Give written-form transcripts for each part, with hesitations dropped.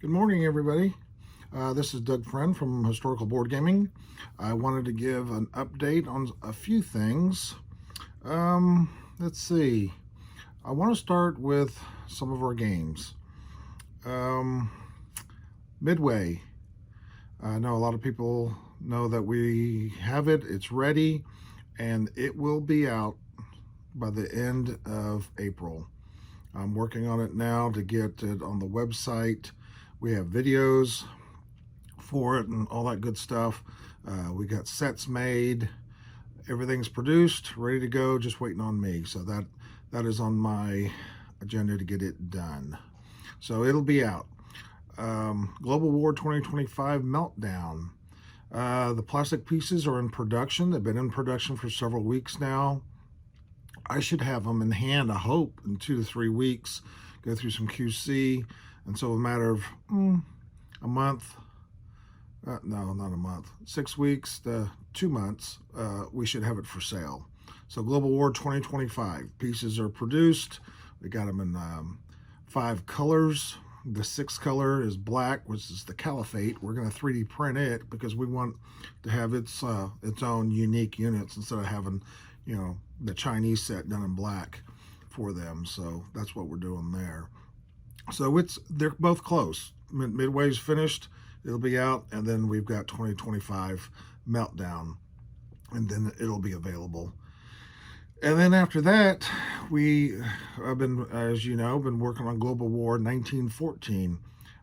Good morning, everybody. This is Doug Friend from Historical Board Gaming. I wanted to give an update on a few things. Let's see. I want to start with some of our games. Um, Midway. I know a lot of people know that we have it, it's ready, and it will be out by the end of April. I'm working on it now to get it on the website. We have videos for it and all that good stuff. We got sets made, everything's produced, ready to go, just waiting on me. So that is on my agenda to get it done. So it'll be out. Global War 2025 Meltdown. The plastic pieces are in production. They've been in production for several weeks now. I should have them in hand, I hope, in 2 to 3 weeks. Go through some QC, and so a matter of a month, no, not a month, 6 weeks to 2 months, we should have it for sale. So Global War 2025 pieces are produced. We got them in 5 colors. The 6th color is black, which is the Caliphate. We're going to 3D print it because we want to have its own unique units instead of having, the Chinese set done in black for them. So that's what we're doing there. So they're both close. Midway's finished, it'll be out, and then we've got 2025 Meltdown, and then it'll be available. And then after that, I've been, as you know, been working on Global War 1914.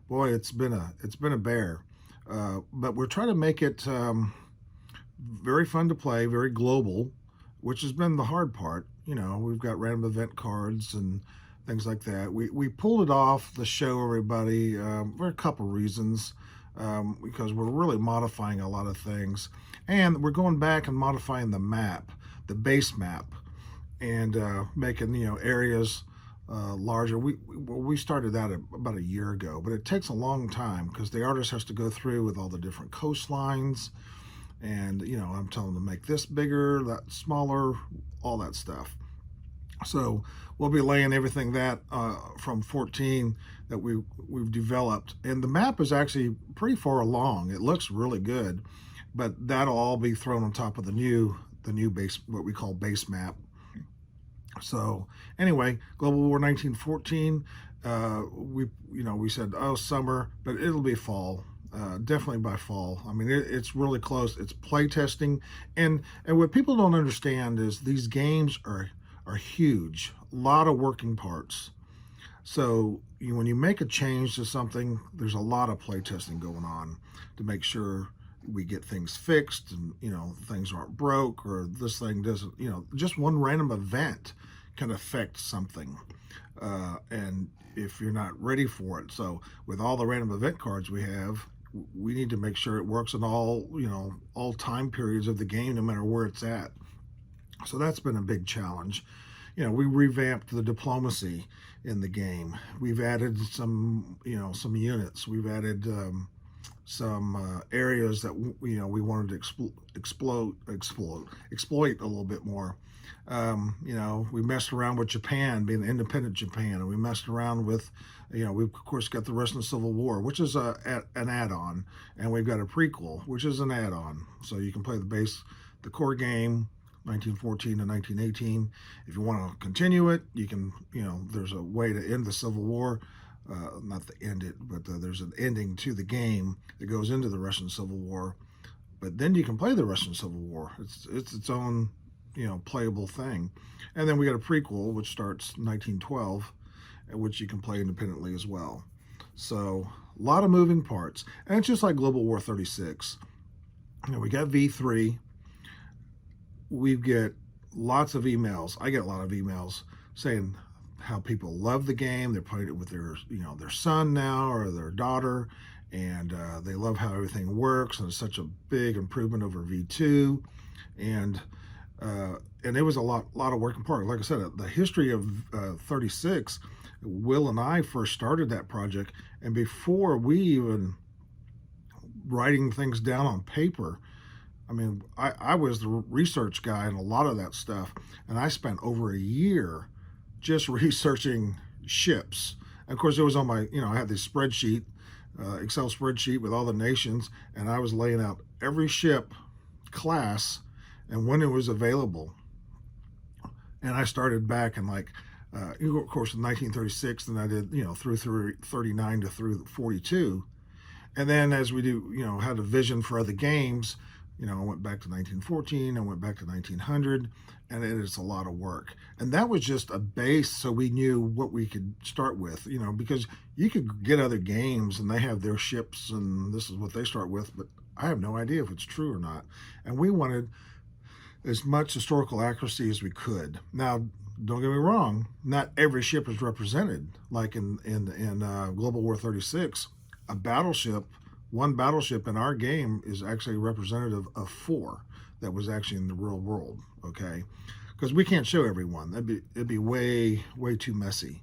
Boy, it's been a bear, but we're trying to make it very fun to play, very global, which has been the hard part. We've got random event cards and things like that. We pulled it off the show, everybody, for a couple reasons, because we're really modifying a lot of things, and we're going back and modifying the map, the base map, and making areas larger. We started that about a year ago, but it takes a long time because the artist has to go through with all the different coastlines, and I'm telling them to make this bigger, that smaller, all that stuff. So we'll be laying everything that from 14 that we've developed, and the map is actually pretty far along. It looks really good, but that'll all be thrown on top of the new base, what we call base map. So anyway, Global War 1914. We said summer, but it'll be fall. Definitely by fall. I mean, it's really close. It's play testing, and what people don't understand is these games are huge. A lot of working parts. So when you make a change to something, there's a lot of play testing going on to make sure we get things fixed, and things aren't broke, or this thing doesn't. Just one random event can affect something, and if you're not ready for it. So with all the random event cards we have, we need to make sure it works in all time periods of the game, no matter where it's at. So that's been a big challenge. We revamped the diplomacy in the game. We've added some units. We've added some areas that we wanted to exploit a little bit more. We messed around with Japan being the independent Japan, and we messed around with, we of course got the Russian Civil War, which is an add-on, and we've got a prequel, which is an add-on. So you can play the core game, 1914 to 1918. If you want to continue it, you can. There's a way to end the Civil War. Not to end it, but there's an ending to the game that goes into the Russian Civil War. But then you can play the Russian Civil War. It's its own playable thing. And then we got a prequel which starts 1912, which you can play independently as well. So a lot of moving parts, and it's just like Global War 36. We got V3. We get lots of emails. I get a lot of emails saying how people love the game. They're playing it with their son now, or their daughter, and they love how everything works, and it's such a big improvement over V2, and it was a lot of work in part. Like I said, the history of 36. Will and I first started that project, and before we even writing things down on paper, I mean, I was the research guy in a lot of that stuff, and I spent over a year just researching ships. And of course, it was on my, I had this spreadsheet Excel spreadsheet with all the nations, and I was laying out every ship class and when it was available. And I started back in like, of course, in 1936, and I did, through 39 to through 42. And then as we do, had a vision for other games, I went back to 1914, I went back to 1900, and it is a lot of work. And that was just a base so we knew what we could start with, because you could get other games and they have their ships and this is what they start with, but I have no idea if it's true or not. And we wanted as much historical accuracy as we could. Now, don't get me wrong, not every ship is represented. Like in Global War 36, one battleship in our game is actually representative of 4 that was actually in the real world, okay? Because we can't show everyone. It'd be way too messy.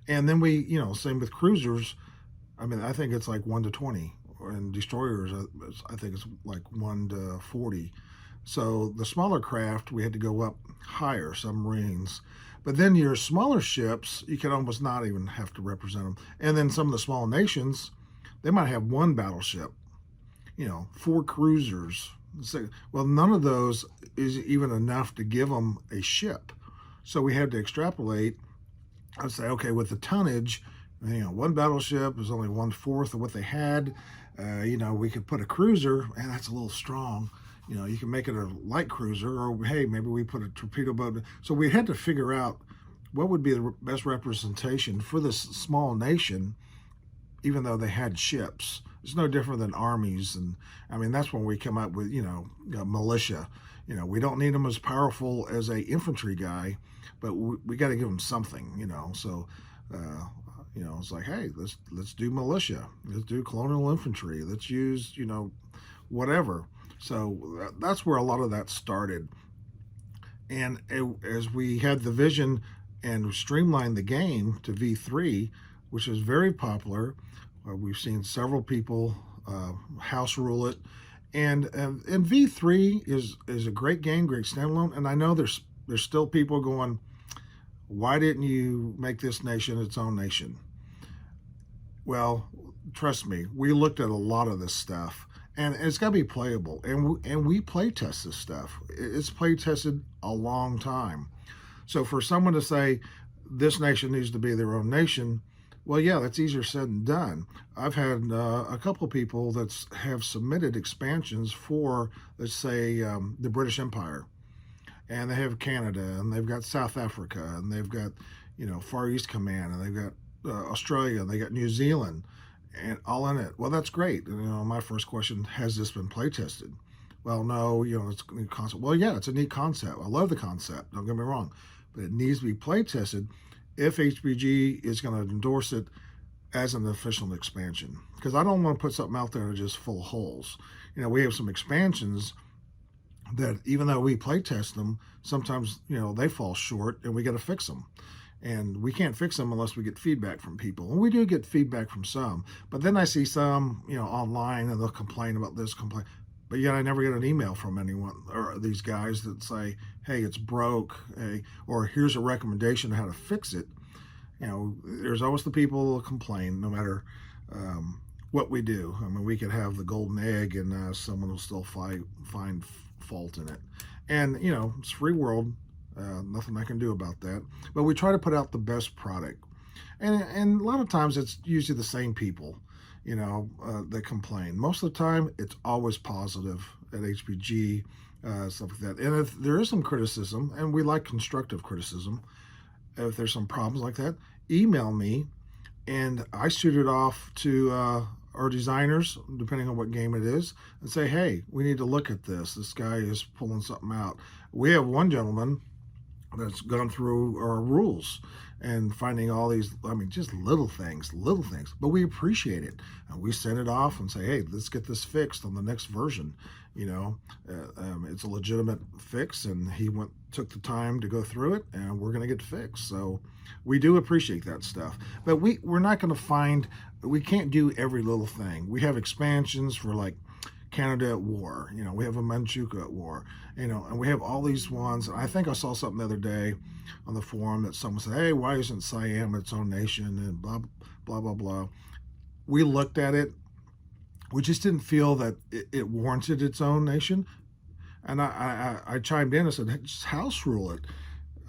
And then we, same with cruisers. I mean, I think it's like 1 to 20, and destroyers, I think it's like 1 to 40. So the smaller craft, we had to go up higher, submarines. But then your smaller ships, you can almost not even have to represent them. And then some of the small nations, they might have 1 battleship, 4 cruisers. Well, none of those is even enough to give them a ship. So we had to extrapolate. I'd say, okay, with the tonnage, 1 battleship is only 1/4 of what they had. We could put a cruiser, and that's a little strong. You can make it a light cruiser, or hey, maybe we put a torpedo boat. So we had to figure out what would be the best representation for this small nation, even though they had ships. It's no different than armies. And I mean, that's when we come up with, militia. We don't need them as powerful as a infantry guy, but we got to give them something, So, it's like, hey, let's do militia. Let's do colonial infantry. Let's use, whatever. So that's where a lot of that started. And as we had the vision and streamlined the game to V3, which is very popular, we've seen several people house rule it. And V3 is a great game, great standalone. And I know there's still people going, why didn't you make this nation its own nation? Well, trust me, we looked at a lot of this stuff. And it's got to be playable. And we play test this stuff. It's play tested a long time. So for someone to say this nation needs to be their own nation, well, yeah, that's easier said than done. I've had a couple of people that have submitted expansions for, let's say, the British Empire. And they have Canada, and they've got South Africa, and they've got, Far East Command, and they've got Australia, and they got New Zealand. And all in it. Well, that's great. My first question, has this been play tested? Well, no, it's a neat concept. Well, yeah, it's a neat concept. I love the concept. Don't get me wrong. But it needs to be play tested if HBG is going to endorse it as an official expansion. Because I don't want to put something out there that's just full of holes. We have some expansions that even though we play test them, sometimes, they fall short and we got to fix them. And we can't fix them unless we get feedback from people. And we do get feedback from some. But then I see some, online, and they'll complain about this, But yet I never get an email from anyone or these guys that say, hey, it's broke, hey, or here's a recommendation on how to fix it. There's always the people that complain no matter what we do. I mean, we could have the golden egg and someone will still find fault in it. And, it's free world. Nothing I can do about that. But we try to put out the best product. And a lot of times it's usually the same people, that complain. Most of the time, it's always positive at HPG, stuff like that. And if there is some criticism, and we like constructive criticism, if there's some problems like that, email me, and I shoot it off to our designers, depending on what game it is, and say, hey, we need to look at this. This guy is pulling something out. We have one gentleman that's gone through our rules and finding all these, just little things, but we appreciate it. And we send it off and say, hey, let's get this fixed on the next version. It's a legitimate fix, and he took the time to go through it, and we're going to get fixed. So we do appreciate that stuff, but we're not going to we can't do every little thing. We have expansions for like Canada at war, we have a Manchukuo at war, and we have all these ones. I think I saw something the other day on the forum that someone said, hey, why isn't Siam its own nation, and blah, blah, blah, blah. We looked at it. We just didn't feel that it warranted its own nation. And I chimed in and said, hey, just house rule it.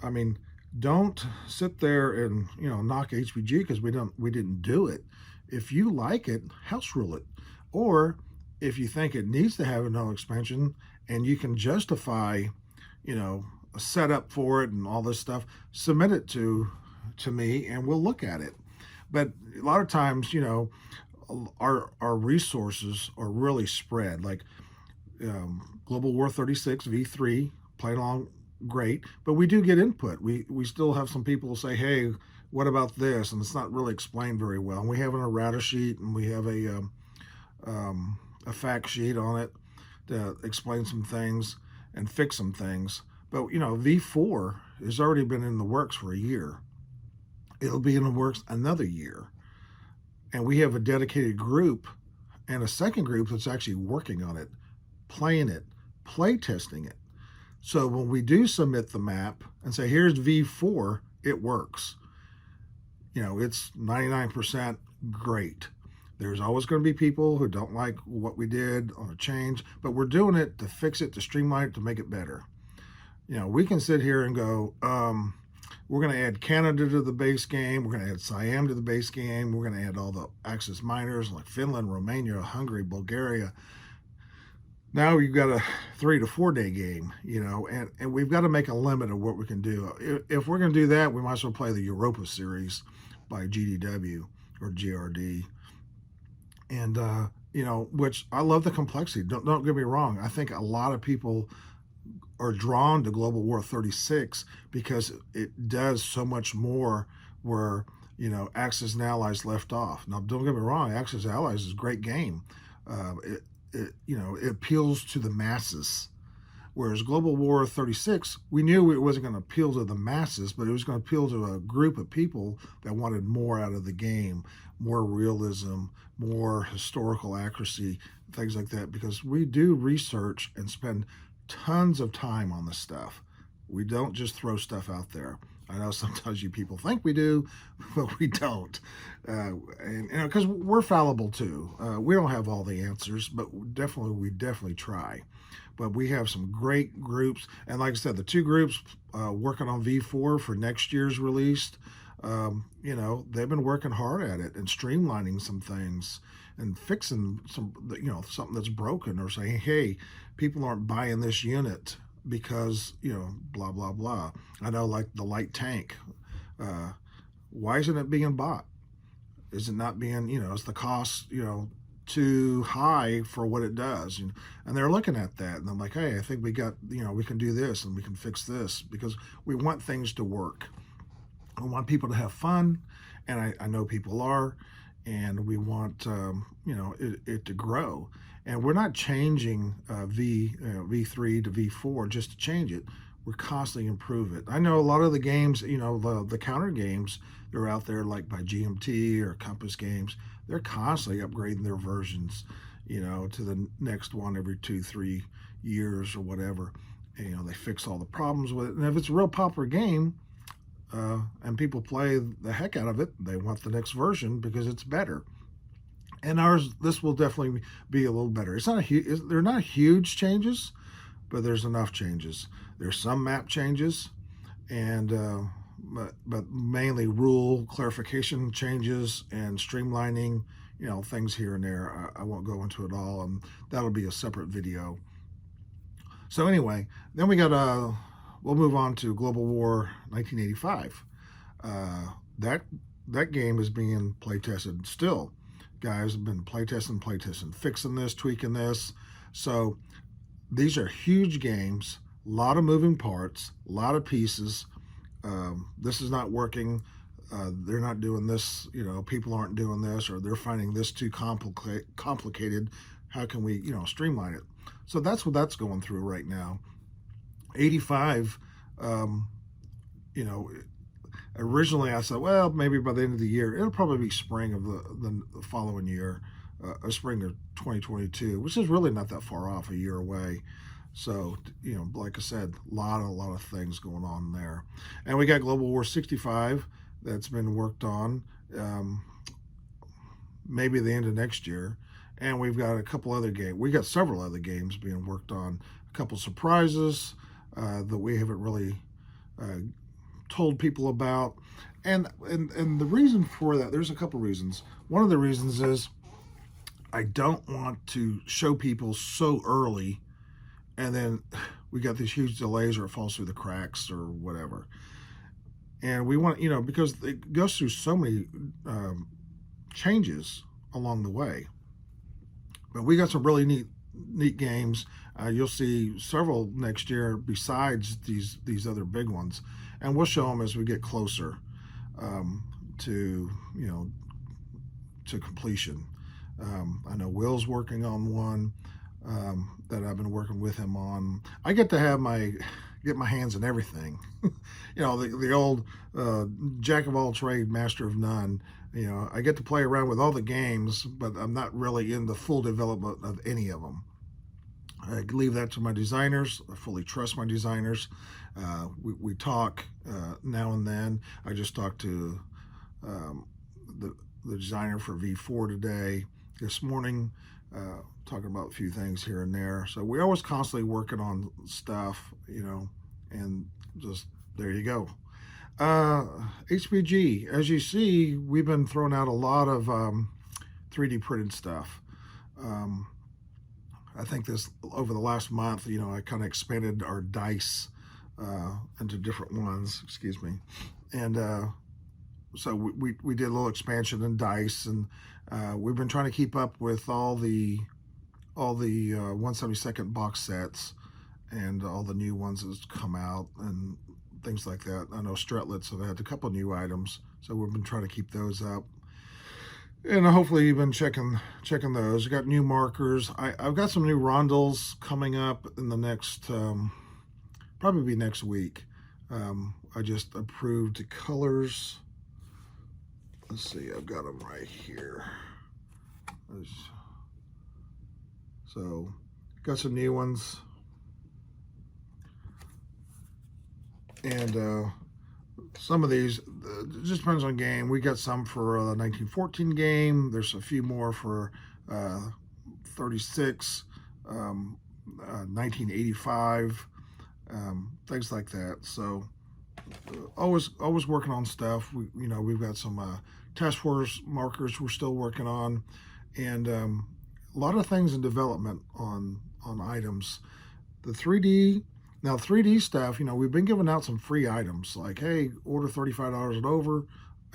I mean, don't sit there and knock HBG because we didn't do it. If you like it, house rule it. Or if you think it needs to have a no expansion and you can justify, a setup for it and all this stuff, submit it to me and we'll look at it. But a lot of times, our resources are really spread. Like Global War 36 V3, playing along great, but we do get input. We still have some people say, hey, what about this? And it's not really explained very well. And we have an errata sheet and we have a fact sheet on it to explain some things and fix some things. But V4 has already been in the works for a year. It'll be in the works another year. And we have a dedicated group and a second group that's actually working on it, playing it, play testing it. So when we do submit the map and say, here's V4, it works. It's 99% great. There's always going to be people who don't like what we did on a change, but we're doing it to fix it, to streamline it, to make it better. We can sit here and go, we're going to add Canada to the base game. We're going to add Siam to the base game. We're going to add all the Axis minors like Finland, Romania, Hungary, Bulgaria. Now you've got a 3 to 4 day game, and we've got to make a limit of what we can do. If we're going to do that, we might as well play the Europa series by GDW or GRD. And, which I love the complexity. Don't get me wrong. I think a lot of people are drawn to Global War 36 because it does so much more where, Axis and Allies left off. Now, don't get me wrong. Axis and Allies is a great game. It appeals to the masses. Whereas Global War 36, we knew it wasn't going to appeal to the masses, but it was going to appeal to a group of people that wanted more out of the game, more realism, more historical accuracy, things like that, because we do research and spend tons of time on this stuff. We don't just throw stuff out there. I know sometimes you people think we do, but we don't. Because we're fallible too. We don't have all the answers, but we definitely try. But we have some great groups. And like I said, the two groups working on V4 for next year's release, they've been working hard at it and streamlining some things and fixing some, something that's broken, or saying, hey, people aren't buying this unit because, blah, blah, blah. I know, like the light tank. Why isn't it being bought? Is it not being, is the cost, too high for what it does? And they're looking at that and I'm like, hey, I think we got, we can do this and we can fix this, because we want things to work. I want people to have fun, and I know people are, and we want it to grow. And we're not changing V3 to V4 just to change it. We're constantly improve it. I know a lot of the games, the counter games that are out there, like by GMT or Compass Games, they're constantly upgrading their versions, to the next one every 2-3 years or whatever. And, they fix all the problems with it. And if it's a real popular game, and people play the heck out of it, they want the next version because it's better. And this will definitely be a little better. They're not huge changes, but there's enough changes. There's some map changes, and but mainly rule clarification changes and streamlining, things here and there. I won't go into it all, and that'll be a separate video. So anyway, then we got we'll move on to Global War 1985. That game is being play tested still. Guys have been play testing, fixing this, tweaking this. So these are huge games, a lot of moving parts, a lot of pieces. This is not working. They're not doing this. People aren't doing this, or they're finding this too complicated. How can we, streamline it? So that's what that's going through right now. 85, originally I said, well, maybe by the end of the year, it'll probably be spring of the following year, spring of 2022, which is really not that far off, a year away. So, like I said, a lot of things going on there. And we got Global War 65 that's been worked on. maybe the end of next year. And we've got a couple other games. We got several other games being worked on. A couple surprises that we haven't really told people about. And the reason for that, there's a couple reasons. One of the reasons is I don't want to show people so early, and then we got these huge delays, or it falls through the cracks, or whatever. And we want, because it goes through so many changes along the way. But we got some really neat games. You'll see several next year besides these other big ones, and we'll show them as we get closer to completion. I know Will's working on one that I've been working with him on. I get to get my hands in everything. The old jack of all trade, master of none. I get to play around with all the games, but I'm not really in the full development of any of them. I leave that to my designers. I fully trust my designers. We talk now and then. I just talked to the designer for V4 today, this morning, talking about a few things here and there. So we're always constantly working on stuff, and just there you go. HPG, as you see, we've been throwing out a lot of 3D printed stuff. I think over the last month, I kind of expanded our dice into different ones, excuse me. And so we did a little expansion in dice, and we've been trying to keep up with all the 1/72 box sets and all the new ones that's come out and things like that. I know Stretlets have had a couple new items, so we've been trying to keep those up. And hopefully you've been checking those. We got new markers. I've got some new rondels coming up in the next, probably next week. I just approved the colors. Let's see, I've got them right here. So, got some new ones. And some of these, it just depends on game. We got some for the 1914 game. There's a few more for 36, 1985, things like that. So always working on stuff. We've got some task force markers we're still working on, and a lot of things in development on items. The 3D. Now, 3D stuff, we've been giving out some free items, like, hey, order $35 and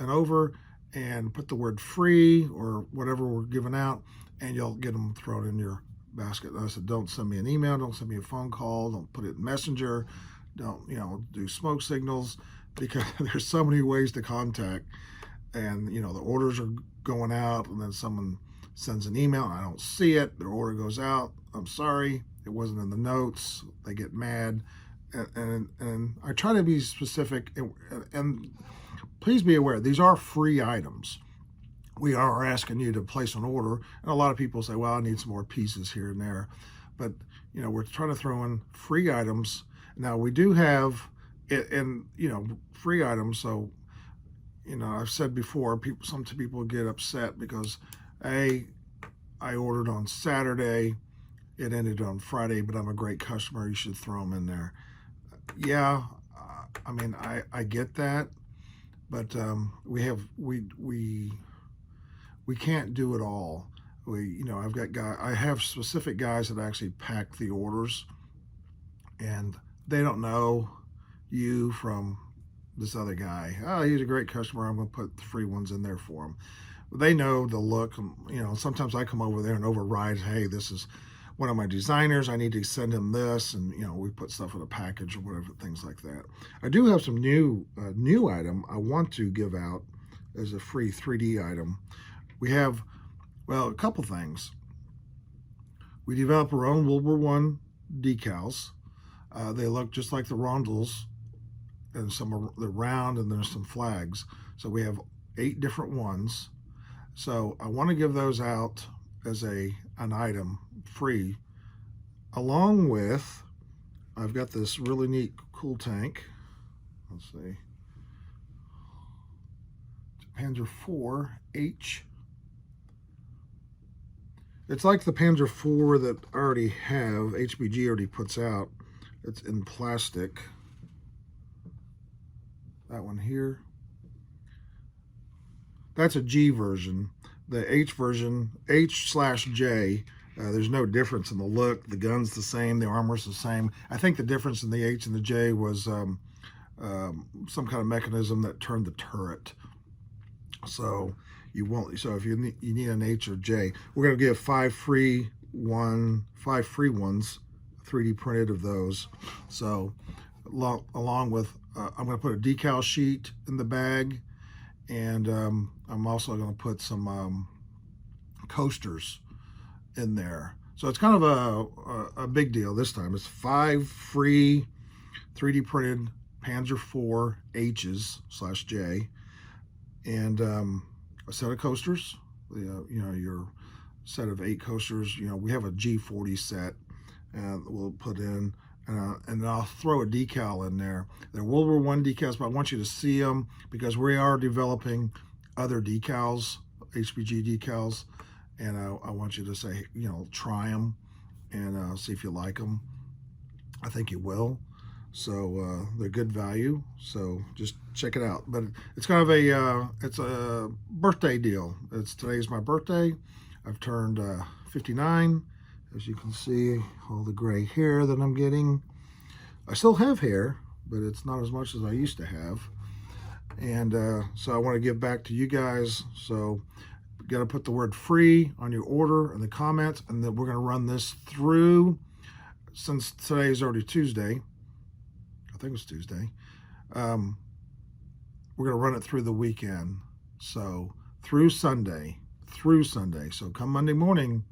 over, and put the word free or whatever we're giving out, and you'll get them thrown in your basket. And I said, don't send me an email, don't send me a phone call, don't put it in Messenger, don't, do smoke signals, because there's so many ways to contact. And, the orders are going out, and then someone sends an email, and I don't see it, their order goes out, I'm sorry, it wasn't in the notes. They get mad, and I try to be specific. And please be aware, these are free items. We are asking you to place an order, and a lot of people say, "Well, I need some more pieces here and there," but we're trying to throw in free items. Now we do have it, and free items. So I've said before, some people get upset because I ordered on Saturday. It ended on Friday, but I'm a great customer. You should throw them in there. Yeah, I get that, but we can't do it all. I have specific guys that actually pack the orders, and they don't know you from this other guy. Oh, he's a great customer. I'm going to put the free ones in there for him. They know the look. Sometimes I come over there and override. Hey, this is one of my designers, I need to send him this, and we put stuff in a package or whatever, things like that. I do have some new item I want to give out as a free 3D item. We have, a couple things. We developed our own World War I decals. They look just like the rondels, and some are they're round, and there's some flags. So we have 8 different ones. So I want to give those out as an item free, along with, I've got this really neat cool tank. Let's see, Panzer IV H It's like the Panzer IV that I already have, HBG already puts out. It's in plastic. That one here. That's a G version. The H version, H/J, there's no difference in the look. The gun's the same. The armor's the same. I think the difference in the H and the J was some kind of mechanism that turned the turret. So you won't. So if you need an H or J, we're going to give 5 free ones, 3D printed of those. So along with, I'm going to put a decal sheet in the bag, and I'm also going to put some coasters in there. So it's kind of a big deal this time. It's 5 free 3D printed Panzer IV H's/J, and a set of coasters. Your set of 8 coasters. We have a G40 set we'll put in, and then I'll throw a decal in there. They're World War I decals, but I want you to see them because we are developing other decals, HBG decals, and I want you to say, try them and see if you like them. I think you will. So they're good value. So just check it out. But it's kind of it's a birthday deal. Today's my birthday. I've turned 59. As you can see, all the gray hair that I'm getting. I still have hair, but it's not as much as I used to have. And so I want to give back to you guys. So you got to put the word free on your order in the comments, and then we're going to run this through, since today is already Tuesday. I think it's Tuesday. We're going to run it through the weekend. So through Sunday. So come Monday morning,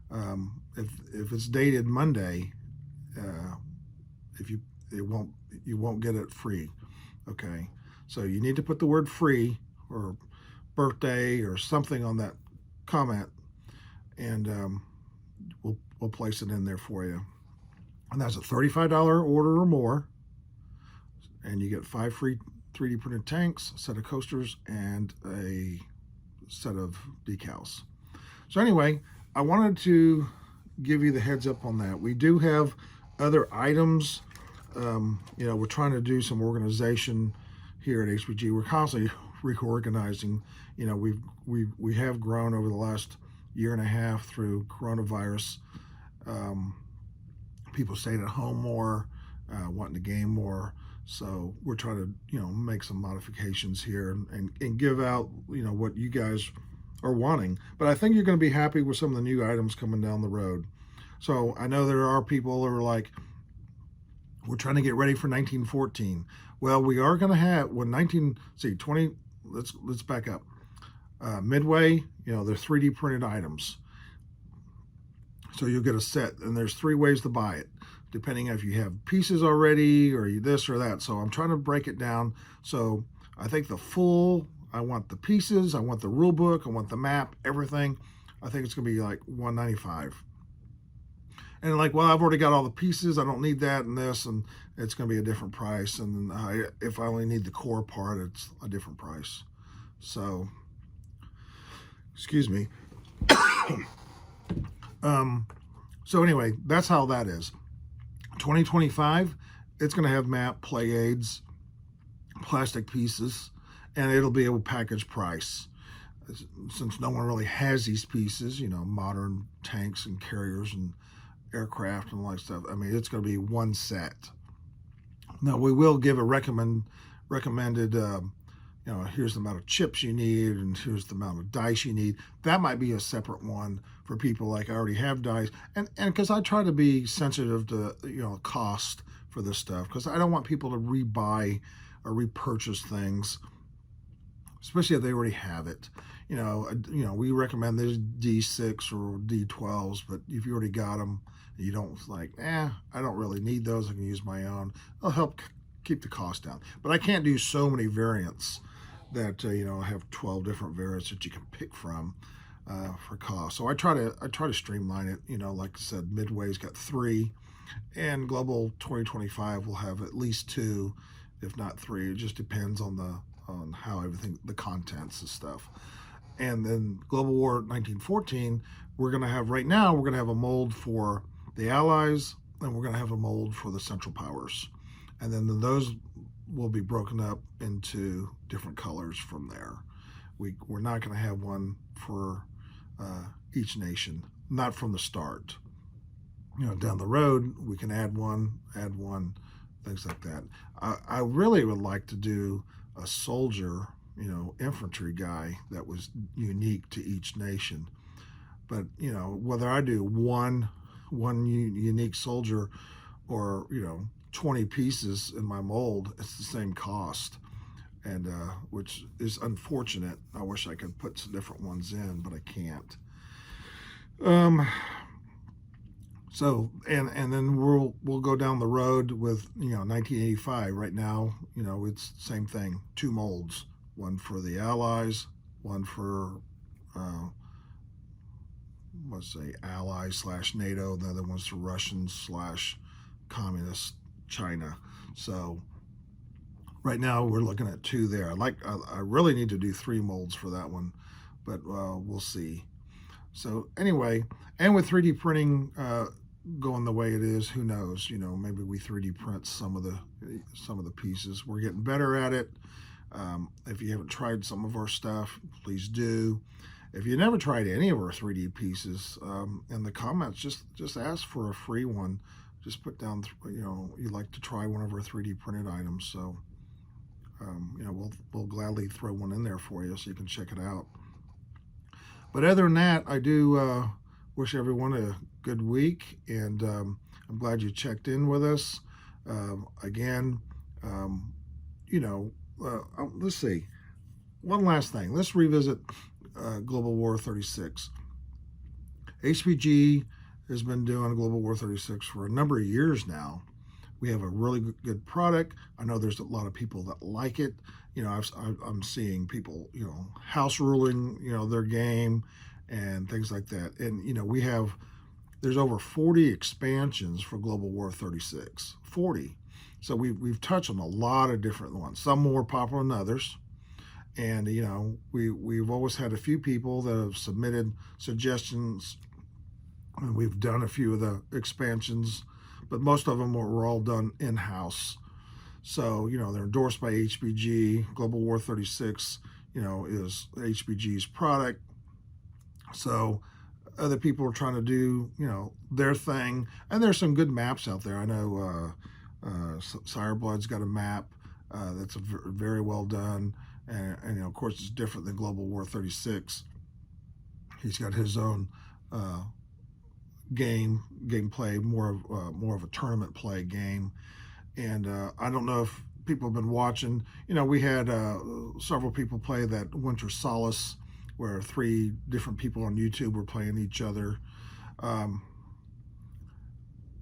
if it's dated Monday, you won't get it free. Okay. So you need to put the word free or birthday or something on that comment, and we'll place it in there for you. And that's a $35 order or more, and you get 5 free 3D printed tanks, a set of coasters, and a set of decals. So anyway, I wanted to give you the heads up on that. We do have other items. We're trying to do some organization here at HBG. We're constantly reorganizing. We have grown over the last year and a half through coronavirus. People stayed at home more, wanting to game more. So we're trying to, make some modifications here and give out, what you guys are wanting. But I think you're going to be happy with some of the new items coming down the road. So I know there are people who are like, we're trying to get ready for 1914. Well, we are going to have, let's back up. Midway, they're 3D printed items. So you'll get a set, and there's 3 ways to buy it, depending if you have pieces already or you this or that. So I'm trying to break it down. So I think I want the pieces, I want the rule book, I want the map, everything. I think it's going to be like $195. And like, well, I've already got all the pieces, I don't need that and this, and it's going to be a different price. And if I only need the core part, it's a different price. So, excuse me. So anyway, that's how that is. 2025, it's going to have map, play aids, plastic pieces, and it'll be a package price. Since no one really has these pieces, modern tanks and carriers and aircraft and all that stuff, it's going to be one set. Now, we will give a recommended, here's the amount of chips you need, and here's the amount of dice you need. That might be a separate one for people like I already have dice, and because I try to be sensitive to cost for this stuff, because I don't want people to rebuy or repurchase things, especially if they already have it. We recommend there's D6 or D12s, but if you already got them, you don't I don't really need those, I can use my own. It'll help keep the cost down. But I can't do so many variants that I have 12 different variants that you can pick from for cost. So I try to streamline it. Like I said, Midway's got 3, and Global 2025 will have at least 2, if not 3. It just depends on how everything, the contents and stuff. And then Global War 1914, we're going to have right now, we're going to have a mold for the Allies, and we're going to have a mold for the Central Powers. And then those will be broken up into different colors from there. We're not going to have one for each nation, not from the start. Down the road, we can add one, things like that. I really would like to do a soldier, infantry guy that was unique to each nation. But, whether I do one unique soldier or, 20 pieces in my mold, it's the same cost. And which is unfortunate. I wish I could put some different ones in, but I can't. So and then we'll go down the road with 1985. Right now, it's the same thing. 2 molds, one for the Allies, one for let's say Allies/NATO. The other one's the Russians/Communist China. So right now we're looking at 2 there. I really need to do 3 molds for that one, but we'll see. So anyway, and with 3D printing going the way it is, who knows? Maybe we 3D print some of the pieces. We're getting better at it. If you haven't tried some of our stuff, please do. If you never tried any of our 3D pieces, in the comments, just ask for a free one. Just put down, you'd like to try one of our 3D printed items. So, we'll gladly throw one in there for you so you can check it out. But other than that, I do wish everyone a good week, and I'm glad you checked in with us. Again, let's see. One last thing. Let's revisit Global War 36. HPG has been doing Global War 36 for a number of years now. We have a really good product. I know there's a lot of people that like it. I'm seeing people, house ruling, their game and things like that. And, there's over 40 expansions for Global War 36. 40. So we've touched on a lot of different ones, some more popular than others. And, we've always had a few people that have submitted suggestions, and we've done a few of the expansions, but most of them were all done in-house. So, they're endorsed by HPG. Global War 36, is HPG's product. So other people are trying to do, their thing. And there's some good maps out there. I know Sireblood's got a map that's very well done. And of course, it's different than Global War 36. He's got his own gameplay, more of a tournament play game. And I don't know if people have been watching. We had several people play that Winter Solace, where 3 different people on YouTube were playing each other. I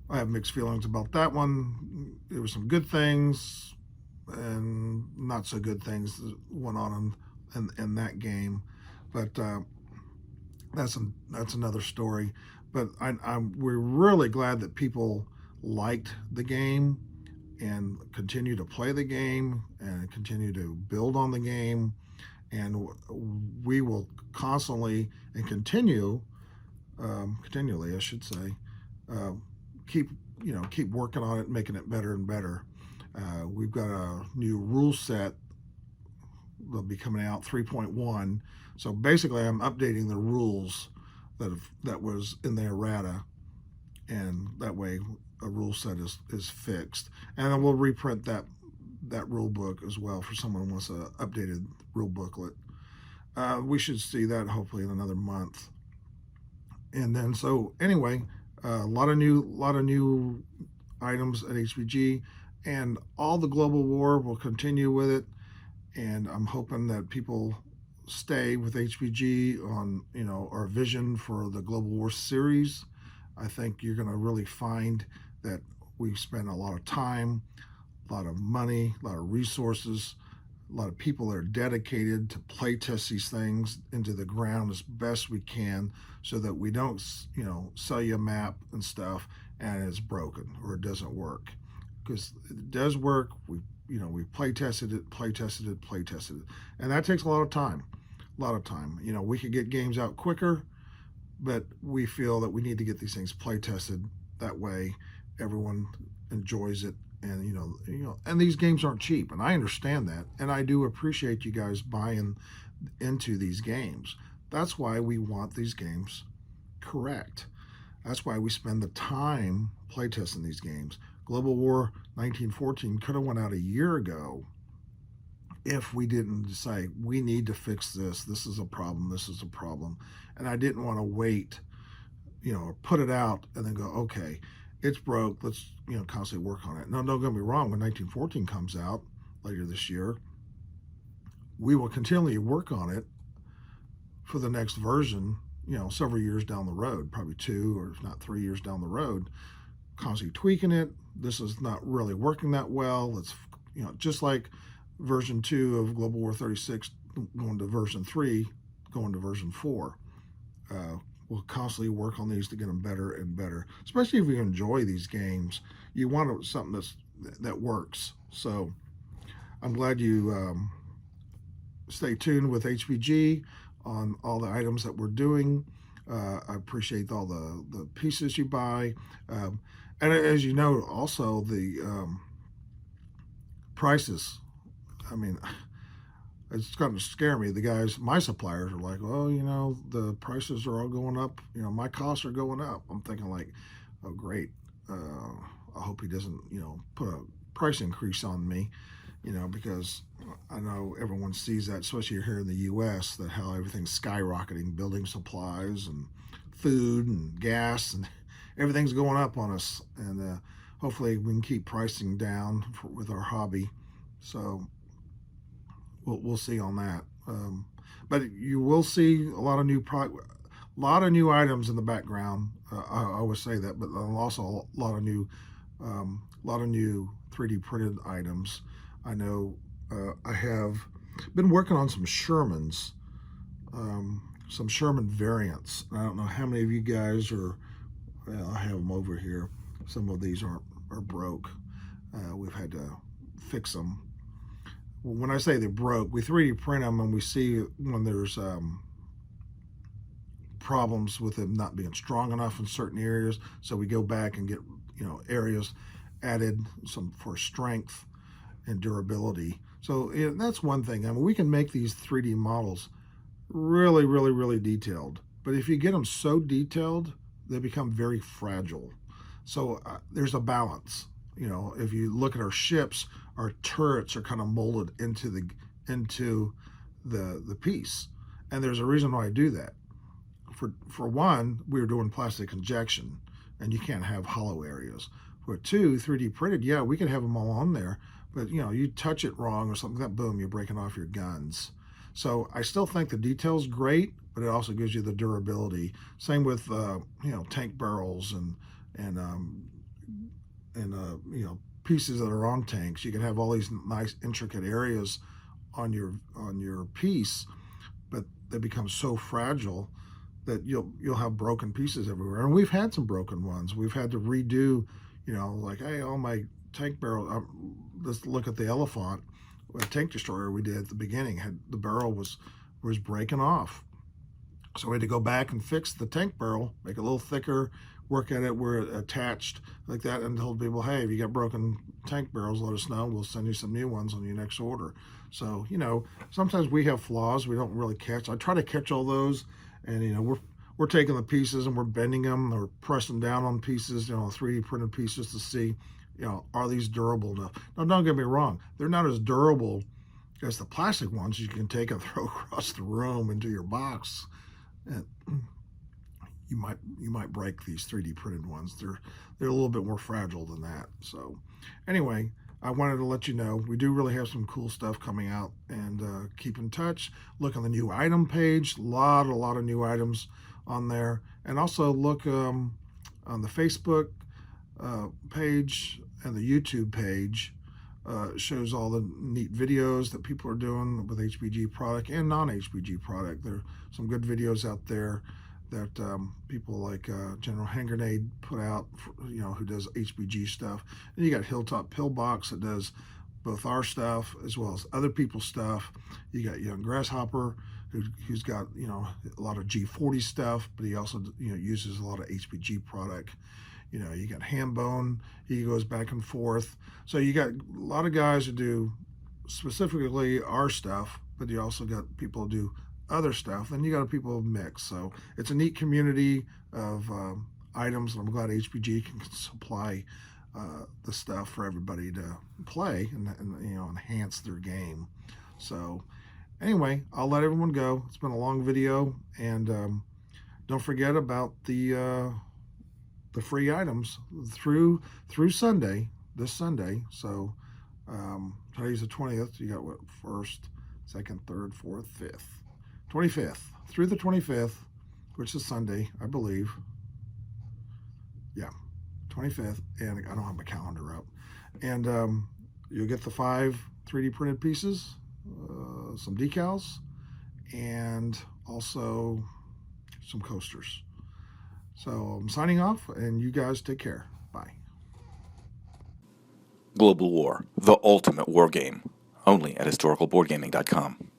have mixed feelings about that one. There were some good things and not so good things that went on in that game, but that's another story. But we're really glad that people liked the game and continue to play the game and continue to build on the game. And we will constantly and continually, I should say, keep working on it, making it better and better. We've got a new rule set that'll be coming out, 3.1. So basically, I'm updating the rules that was in the errata, and that way a rule set is fixed. And then we'll reprint that rule book as well for someone who wants an updated rule booklet. We should see that hopefully in another month. And then so anyway, a lot of new items at HPG, and all the Global War will continue with it. And I'm hoping that people stay with HPG on our vision for the Global War series. I think you're going to really find that we've spent a lot of time, a lot of money, a lot of resources, a lot of people that are dedicated to play test these things into the ground as best we can, so that we don't, sell you a map and stuff and it's broken or it doesn't work. Because it does work. We play tested it, and that takes a lot of time. a lot of time. You know, we could get games out quicker, but we feel that we need to get these things play tested. That way, everyone enjoys it. And and these games aren't cheap, and I understand that, and I do appreciate you guys buying into these games. That's why we want these games correct. That's why we spend the time playtesting these games. Global War 1914 could have went out a year ago if we didn't say we need to fix this. This is a problem. This is a problem, and I didn't want to wait, or put it out and then go, okay, it's broke. Let's constantly work on it. No, don't get me wrong. When 1914 comes out later this year, we will continually work on it for the next version, several years down the road, probably 2 or if not 3 years down the road, constantly tweaking it. This is not really working that well. Let's, just like version 2 of Global War 36 going to version 3, going to version 4. We'll constantly work on these to get them better and better, especially if you enjoy these games. You want something that works. So I'm glad you stay tuned with HBG on all the items that we're doing. I appreciate all the pieces you buy. And as you know, also the prices. I mean, it's going to scare me. The guys, my suppliers are like, oh, the prices are all going up. My costs are going up. I'm thinking like, oh, great. I hope he doesn't, put a price increase on me, because I know everyone sees that, especially here in the U.S., that how everything's skyrocketing, building supplies and food and gas and everything's going up on us. And hopefully we can keep pricing down with our hobby. So we'll see on that. But you will see a lot of new items in the background. I always say that, but also a lot of new 3D printed items. I know I have been working on some Shermans, some Sherman variants. I don't know how many of you guys are. Well, I have them over here. Some of these are broke. We've had to fix them. When I say they're broke, we 3D print them and we see when there's problems with them not being strong enough in certain areas. So we go back and get areas added some for strength and durability. So that's one thing. I mean, we can make these 3D models really, really, really detailed. But if you get them so detailed, they become very fragile. So there's a balance. If you look at our ships, our turrets are kind of molded into the piece, and there's a reason why I do that. For one, we were doing plastic injection, and you can't have hollow areas. For 2, 3D printed, yeah, we can have them all on there, but you touch it wrong or something like that, boom, you're breaking off your guns. So I still think the detail's great, but it also gives you the durability. Same with tank barrels and pieces that are on tanks. You can have all these nice intricate areas on your piece, but they become so fragile that you'll have broken pieces everywhere. And we've had some broken ones. We've had to redo, like, hey, all my tank barrel. Let's look at the Elephant, a tank destroyer we did at the beginning. The barrel was breaking off, so we had to go back and fix the tank barrel, make it a little thicker, work at it where it attached like that, and told people, hey, if you got broken tank barrels, let us know. We'll send you some new ones on your next order. So, sometimes we have flaws we don't really catch. I try to catch all those, and, we're taking the pieces and we're bending them or pressing down on pieces, 3D printed pieces to see, are these durable enough? Now, don't get me wrong. They're not as durable as the plastic ones you can take and throw across the room into your box. And you might break these 3D printed ones. They're a little bit more fragile than that. So anyway, I wanted to let you know we do really have some cool stuff coming out, and keep in touch. Look on the new item page. A lot of new items on there, and also look on the Facebook page and the YouTube page. Shows all the neat videos that people are doing with HBG product and non-HBG product. There are some good videos out there that people like General Hand Grenade put out, who does HBG stuff. And you got Hilltop Pillbox that does both our stuff as well as other people's stuff. You got Young Grasshopper, who's got, you know, a lot of G40 stuff, but he also, you know, uses a lot of HPG product. You know, you got Hambone, he goes back and forth. So you got a lot of guys who do specifically our stuff, but you also got people who do other stuff, and you got people mix. So it's a neat community of items, and I'm glad HPG can supply the stuff for everybody to play and you know, enhance their game. So anyway, I'll let everyone go. It's been a long video, and don't forget about the free items through Sunday, this Sunday. So today's the 20th. You got what, 1st, 2nd, 3rd, 4th, 5th, 25th through the 25th, which is Sunday, I believe. Yeah, 25th, and I don't have my calendar up. And you'll get the 5 3D printed pieces, some decals, and also some coasters. So I'm signing off, and you guys take care. Bye. Global War, the ultimate war game, only at historicalboardgaming.com.